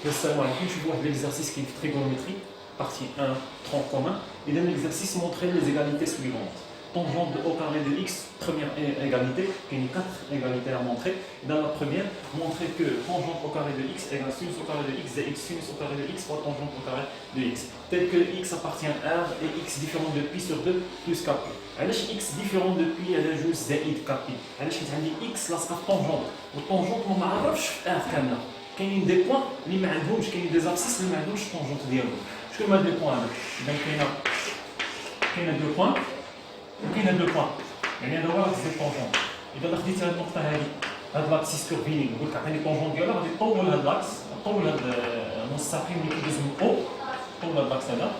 Salam alaikum, je vois l'exercice qui est trigonométrie, partie 1, tronc commun, et dans l'exercice montrer les égalités suivantes. Tangente de au carré de x, première égalité, il y a 4 égalités à montrer. Dans la première, montrer que tangente au carré de x égale sinus au carré de x, et x sinus au carré de x fois tangente au carré de x. Tel que x appartient à R et x différent de pi sur 2 plus kp. علاش x différent de pi على جوج زائد kp؟ علاش حيت عندي x لاصقه في طونجونت، والطونجونت ما معرفش في R كامله. كاينين دي بوين اللي ما عندهمش، كاينين دي زابسيس اللي ما عندهمش طونجونت ديالهم. شكون هما دي بوين هذا؟ اذا كاينه دو بوين وكاينه دو بوين، يعني هذا هو لاكس ديال طونجونت. اذا خديت هذه النقطه هذه، هذا لاكسيس كورفيني، نقول لك عطيني طونجونت ديالها، غادي طول هذا اللاكس، طول هذا المستقيم اللي كيدوز من فوق، طول هذا اللاكس هذا.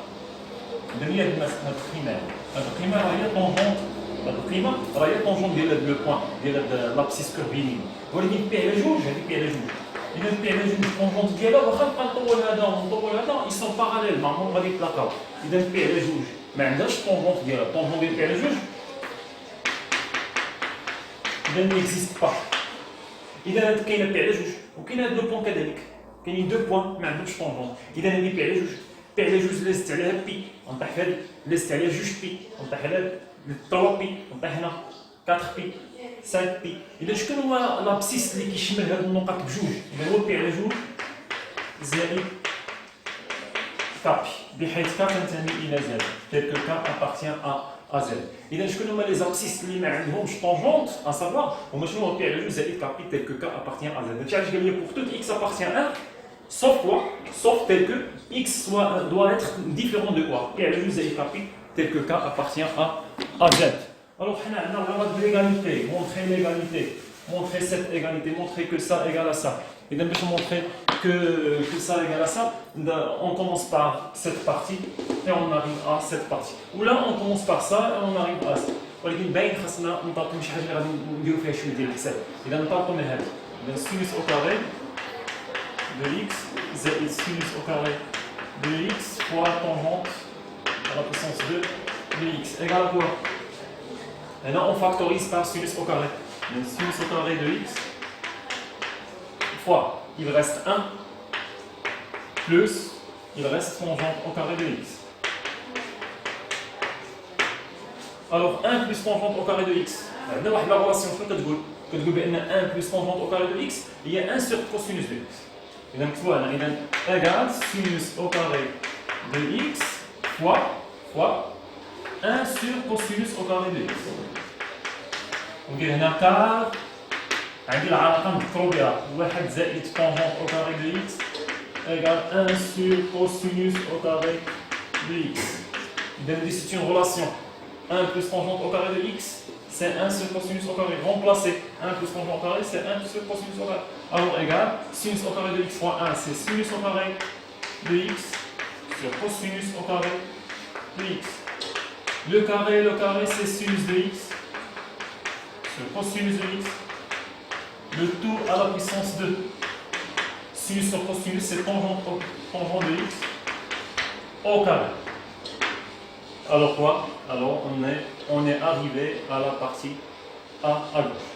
اذا هي هذه القيمه، هذه القيمه راه هي طونجونت، هذه القيمه راه هي طونجونت ديال هذا لو بوين ديال هذا لاكسيس كورفيني، ولكن بي على جوج، هذه بي على جوج. إذا بي على جوج طونجونت ديالها واخا نبقى نطول هذا ونطول هذا، يسون باراليل، ما عمرهم غادي يتلاقاو. إذا بي على جوج ما عندهاش طونجونت ديالها، طونجونت ديال بي على جوج إذا نيكزيست با. إذا هاد كاينه بي على جوج وكاين هاد لو بوين كذلك، كاينين دو بوين ما عندهمش طونجونت. إذا هادي بي على جوج، بي على جوج لازت عليها بي، غنطيح في هادي، لازت عليها جوج بي، غنطيح على 3 بي، غنطيح هنا 4 بي، 5 بي. إذا شكون هو لابسيس اللي كيشمل هاد النقط بجوج؟ إذا هو بي على جوج زائد كابي، بحيث كا تنتمي إلى زد، تلك كا أبارتيان أ زد. إذا شكون هما لي زابسيس اللي ما عندهمش طونجونت؟ أسافوار هما شنو هو بي على جوج زائد كابي تلك كا أبارتيان أ زد. هادشي علاش قال لي بوغ توت إكس أبارتيان أ sauf quoi, sauf tel que x doit être différent de quoi? P à la juge زائد كابي tel que k appartient à z. Alors, on a la loi de l'égalité, montrer cette égalité, montrer que ça égale à ça. Et donc, pour montrer que ça égale à ça, on commence par cette partie et on arrive à cette partie. Ou là, on commence par ça et on arrive à ça. ولكن باين خاصنا نطلقوا شي حاجه اللي غادي نديروا فيها شويه ديال الحساب. اذا نطلقوا من هذا، اذا sinus au carré de x زائد sinus au carré de x fois tangente à la puissance 2 de x égale à quoi? Maintenant on factorise par sinus au carré. Donc sinus au carré de x fois, il reste 1 plus, il reste tangente au carré de x. Alors 1 plus tangente au carré de x. عندنا واحد لا relation شنو كتقول بان 1 plus tangente au carré de x هي 1 sur cosinus de x. إذا نكتبوا هنا، إذا égale sinus au carré de x fois 1 sur cosinus au carré de x. ندير هنا كار، عندي العلاقة نذكروا بها، 1 زائد tangente au carré de x égale 1 sur cosinus au carré de x. إذا c'est une relation. 1 plus tangente au carré de x, c'est 1 sur cosinus au carré. Remplacer 1 plus tangente au carré, c'est 1 sur cosinus au carré. Alors égale sinus au carré de x fois 1, c'est sinus au carré de x sur cosinus au carré de x. Le carré, c'est sinus de x sur cosinus de x. Le tout à la puissance 2. Sinus sur cosinus, c'est tangente de x au carré. Alors quoi? Alors on est arrivé à la partie à gauche.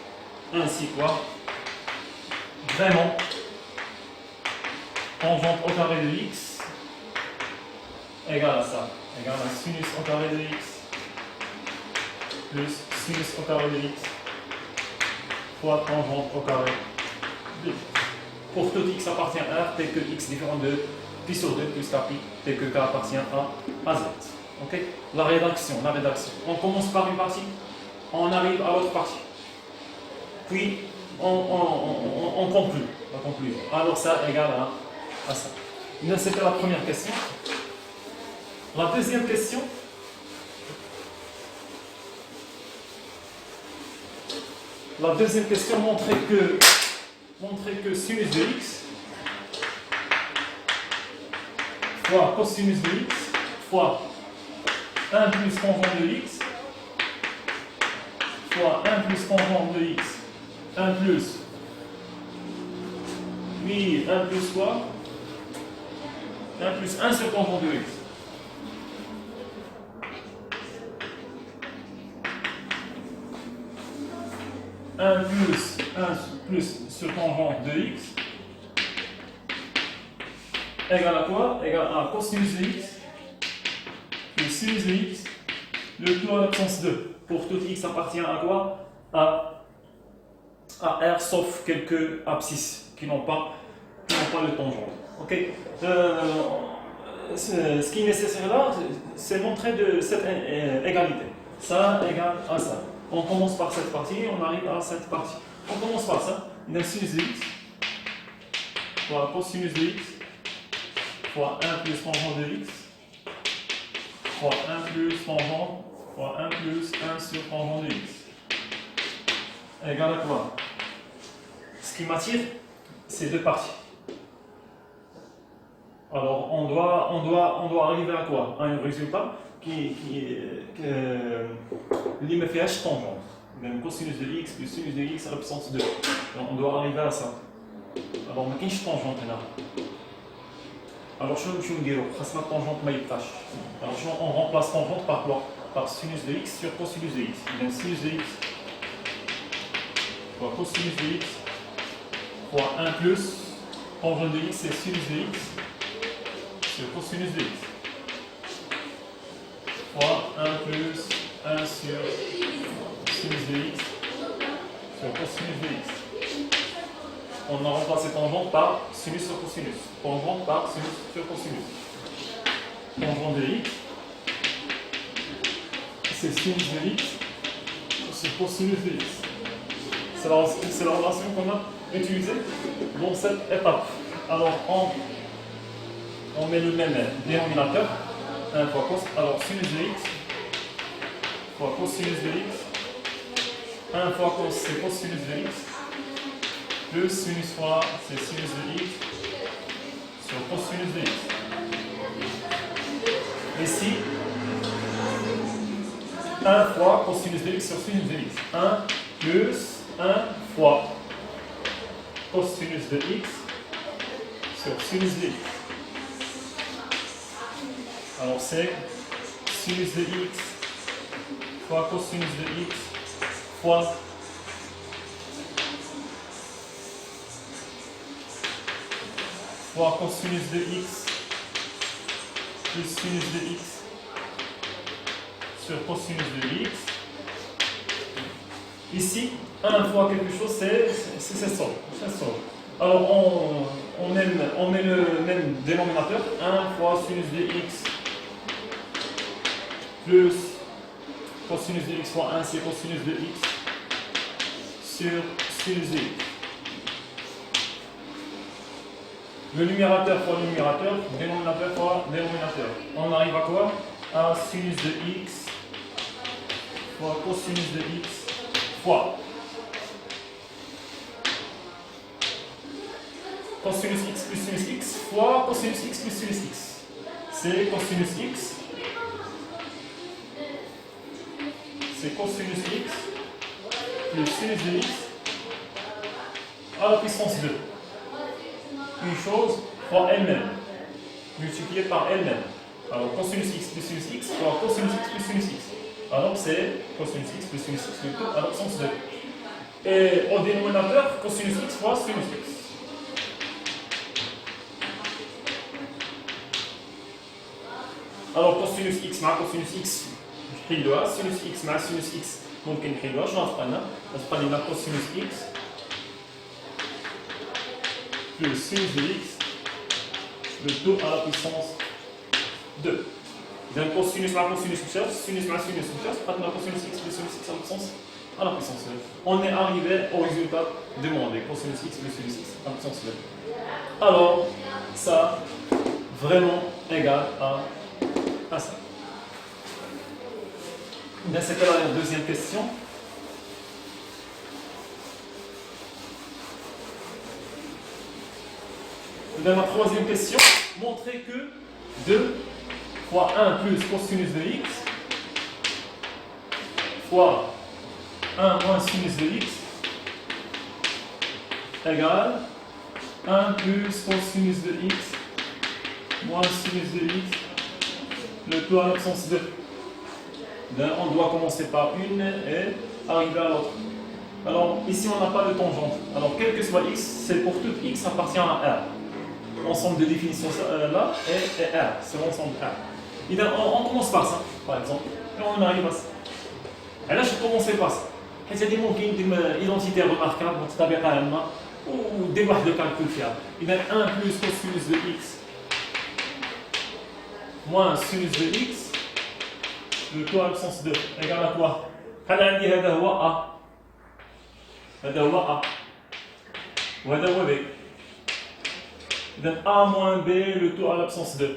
Ainsi quoi? Vraiment, tangente au carré de x égale à ça, égale à sinus au carré de x plus sinus au carré de x fois tangente au carré de x. Pour tout x appartient à R, tel que x différent de pi sur 2 plus kpi, tel que k appartient à z. Ok? La rédaction. On commence par une partie, on arrive à l'autre partie. Puis, on conclut. La conclusion. Alors ça égale à ça. C'était la première question. La deuxième question. La deuxième question montrait que sinus de x fois cosinus de x fois 1 plus tangente de x fois 1 plus tangente de x 1 plus, oui, 1 plus quoi? 1 plus 1 sur tangente de x. Un plus sur tangente de x égale à quoi? Égale à cosinus de x plus sinus de x, le tout à la puissance 2. Pour tout x appartient à quoi? À R, sauf quelques abscisses qui n'ont pas le tangent. Ok. Ce qui est nécessaire là, c'est montrer de cette égalité. Ça égale à ça. On commence par cette partie, on arrive à cette partie. On commence par ça. On a sinus de x fois cosinus de x fois 1 plus tangent de x fois 1 plus tangent fois 1 plus 1 sur tangent de x égale à quoi? Ce qui m'attire, c'est deux parties. Alors, on doit arriver à quoi? À un résultat qui me fait h tangente. Même cosinus de x plus sinus de x à la puissance 2. Alors, on doit arriver à ça. Alors, ما كاينش tangente هنا. Alors, شنو نمشيو نديرو؟ خاصنا tangente ما يبقاش. Alors, on remplace tangente par quoi? Par sinus de x sur cosinus de x. Donc, sinus de x fois cosinus de x fois 1 plus tangente de x c'est sinus de x sur cosinus de x fois 1 plus 1 sur sinus de x sur cosinus de x. On a remplacé tangente par sinus sur cosinus. Tangente par sinus sur cosinus. Tangente de x, c'est sinus de x sur cosinus de x. C'est la relation qu'on a utilisée dans cette étape. Alors, on met le même dénominateur. 1 fois cos, alors sinus de x fois cosinus de x. 1 fois cos, c'est cosinus de x. Plus sinus fois, c'est sinus de x sur cosinus de x. Ici, 1 fois cosinus de x sur sinus de x. 1 plus 1 fois cosinus de x sur sinus de x. Alors c'est sinus de x fois cosinus de x fois cosinus de x plus sinus de x sur cosinus de x. Ici, 1 fois quelque chose, c'est ça. Alors on met le même dénominateur. 1 fois sinus de x plus cosinus de x fois 1, c'est cosinus de x sur sinus de x. Le numérateur fois le numérateur, dénominateur fois dénominateur. On arrive à quoi? À sinus de x fois cosinus de x fois cosinus x plus sinus x fois cosinus x plus sinus x. C'est cosinus x. C'est cosinus x plus sinus de x à la puissance 2. Une chose fois elle-même, multipliée par elle-même. Alors cosinus x plus sinus x fois cosinus x plus sinus x. Alors c'est cosinus x plus sinus x tout à la puissance 2. Et au dénominateur, cosinus x fois sinus x. Alors cosinus x مع cosinus x نحلوها sinus x مع sinus x ممكن نحلوها شنو غتبقى لنا؟ غتبقى لنا cosinus x plus sinus de x le tout à la puissance 2. Donc cosinus مع cosinus مشات sinus مع sinus مشات بقات لنا cosinus x plus sinus x à la puissance 2. On est arrivé au résultat demandé cosinus x plus sinus x à la puissance 2. Alors ça vraiment égal à ça. Bien, c'était la deuxième question. Dans la troisième question, montrer que 2 fois 1 plus cosinus de x fois 1 moins sinus de x égale 1 plus cosinus de x moins sinus de x le tout à la puissance 2. Ben, on doit commencer par une et arriver à l'autre. Alors ici on n'a pas de tangente. Alors quel que soit x, c'est pour tout x appartient à R. ensemble de définitions là et R, c'est l'ensemble R. Et donc, on commence par ça, par exemple, et on arrive à ça. Et là, je commençais par ça. حيت هذه ممكن يدير ايدونتيتي ريماركابل بطريقه عامه ودير واحد لو كالكول فيها. اذا 1 بلس كوسينوس دو اكس موان سينوس دو اكس لو تو على بسونس 2 ايكال ا كوا. بحال عندي هذا هو ا، هذا هو ا وهذا هو بي. اذا ا موان بي لو تو على بسونس 2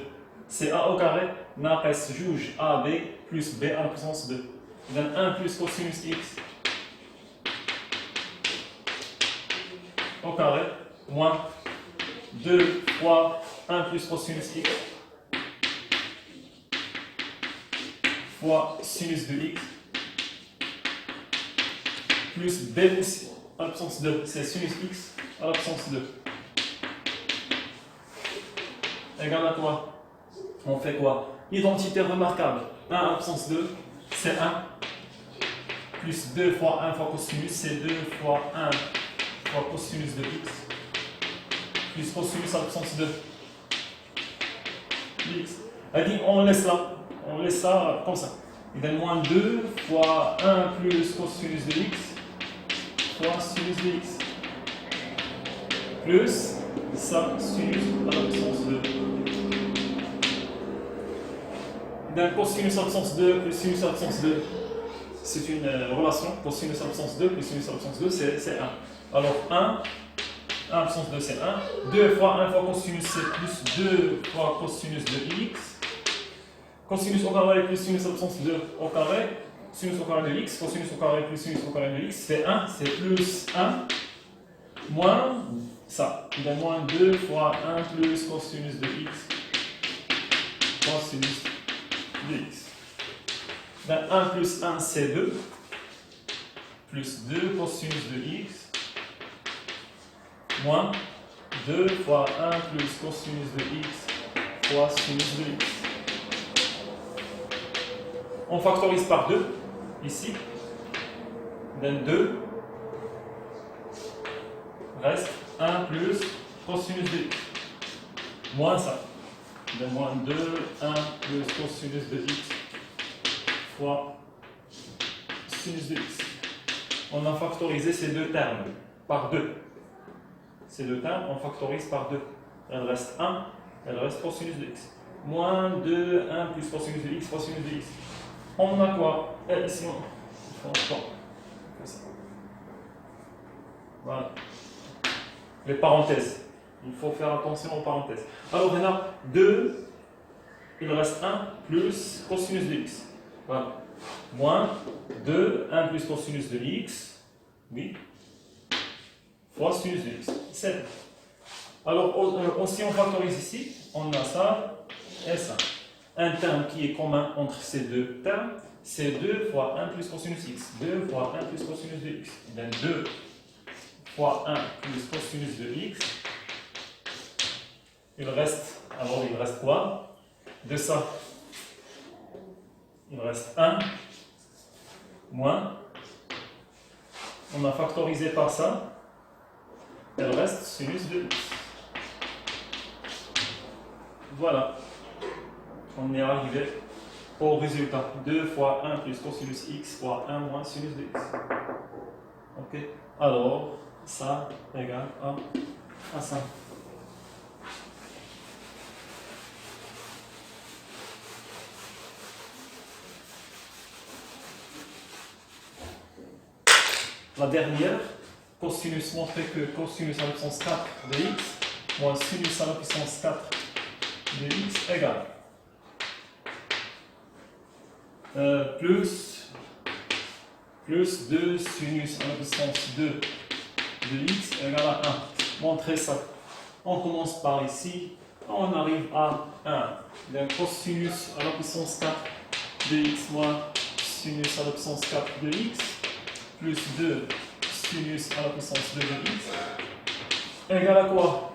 سي ا au carré ناقص جوج ا بي بلس بي على بسونس 2. اذا 1 بلس كوسينوس اكس au carré moins 2 fois 1 plus cosinus x fois sinus de x plus b aussi à la puissance 2, c'est sinus x à la puissance 2 égale à quoi? On fait quoi? Identité remarquable, 1 à la puissance 2 c'est 1 plus 2 fois 1 fois cosinus, c'est 2 fois 1 fois cosinus de x plus cosinus à la puissance 2 x. On laisse ça comme ça. Il donne moins 2 fois 1 plus cosinus de x fois sinus de x plus ça sinus à la puissance 2. Il donne cosinus à la puissance 2 plus sinus à la puissance 2. C'est une relation. Cosinus à la puissance 2 plus sinus à la puissance 2 c'est 1. Alors 1 à la puissance 2 c'est 1, 2 fois 1 fois cosinus c'est plus 2 fois cosinus de x, cosinus au carré plus sinus à la puissance 2 au carré, sinus au carré de x, cosinus au carré plus sinus au carré de x, c'est 1, c'est plus 1, moins ça, il y a moins 2 fois 1 plus cosinus de x, fois sinus de x. Ben 1 plus 1 c'est 2, plus 2 cosinus de x, moins 2 fois 1 plus cosinus de x fois sinus de x. On factorise par 2, ici. Donne 2. Reste 1 plus cosinus de x. Moins ça. Donne moins 2, 1 plus cosinus de x fois sinus de x. On a factorisé ces deux termes par 2. Ces deux termes, on factorise par 2. Il reste 1, il reste cosinus de x. Moins 2, 1 plus cosinus de x, cosinus de x. On a quoi? Ici, on fait voilà. Les parenthèses. Il faut faire attention aux parenthèses. Alors, il y en a 2, il reste 1 plus cosinus de x. Voilà. Moins 2, 1 plus cosinus de x. Oui. Fois sinus de x. C'est. Alors, aussi on factorise ici, on a ça et ça. Un terme qui est commun entre ces deux termes, c'est 2 fois 1 plus cosinus x. 2 fois 1 plus cosinus de x. Donc 2 fois 1 plus cosinus de x. Il reste quoi? De ça, il reste 1 moins. On a factorisé par ça. Il reste sinus de x. Voilà. On est arrivé au résultat. 2 fois 1 plus cosinus x fois 1 moins sinus de x. Ok. Alors, ça égale à ça. La dernière, cosinus montrer que cosinus à la puissance 4 de x moins sinus à la puissance 4 de x égale plus 2 sinus à la puissance 2 de x égale à 1. Montrer ça. On commence par ici, on arrive à 1. Donc cosinus à la puissance 4 de x moins sinus à la puissance 4 de x plus 2 sinus à la puissance 2 de x égale à quoi?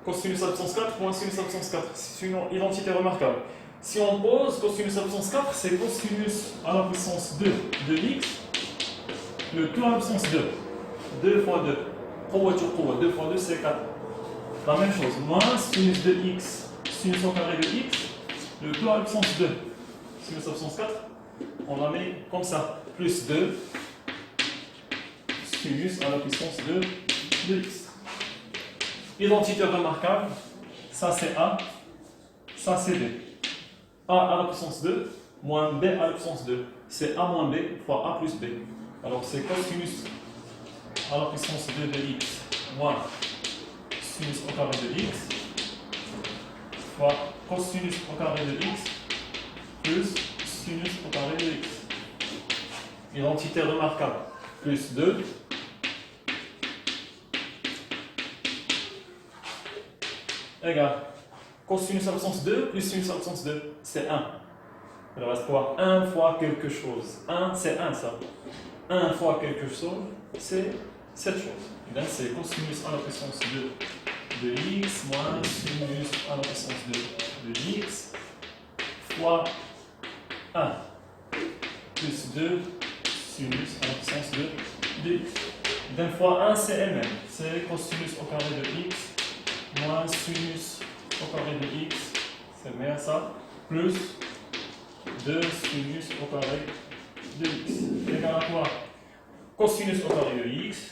Cosinus à la puissance 4 moins sinus à la puissance 4. C'est une identité remarquable. Si on pose cosinus à la puissance 4, c'est cosinus à la puissance 2 de x, le tout à la puissance 2. 2 fois 2. 2 fois 2, c'est 4. La même chose, moins sinus de x, sinus au carré de x, le tout à la puissance 2. Sinus à la puissance 4, on la met comme ça. Plus 2, sinus à la puissance 2 de x. Identité remarquable, ça c'est A, ça c'est B. A à la puissance 2, moins B à la puissance 2. C'est A moins B fois A plus B. Alors c'est cosinus à la puissance 2 de x moins sinus au carré de x fois cosinus au carré de x plus sinus au carré de x. Identité remarquable, plus 2 égale cosinus à la puissance 2 plus sinus à la puissance 2, c'est 1. Il reste quoi? 1 fois quelque chose. 1, c'est 1 ça. 1 fois quelque chose, c'est cette chose. Et là, c'est cosinus à la puissance 2 de x moins sinus à la puissance 2 de x fois 1 plus 2 sinus à la puissance 2 de x. D'une fois 1, c'est elle-même. C'est cosinus au carré de x moins sinus au carré de x, c'est bien ça, plus 2 sinus au carré de x. Égal à quoi? Cosinus au carré de x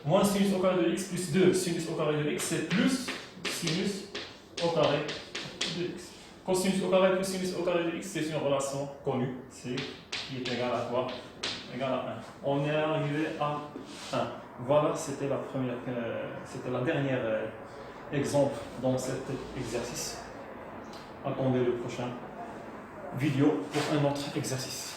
moins sinus au carré de x plus 2 sinus au carré de x, c'est plus sinus au carré de x. Cosinus au carré plus sinus au carré de x, c'est une relation connue, c'est qui est égal à quoi? Égal à 1. On est arrivé à 1. Voilà, c'était la dernière exemple dans cet exercice. Attendez le prochain vidéo pour un autre exercice.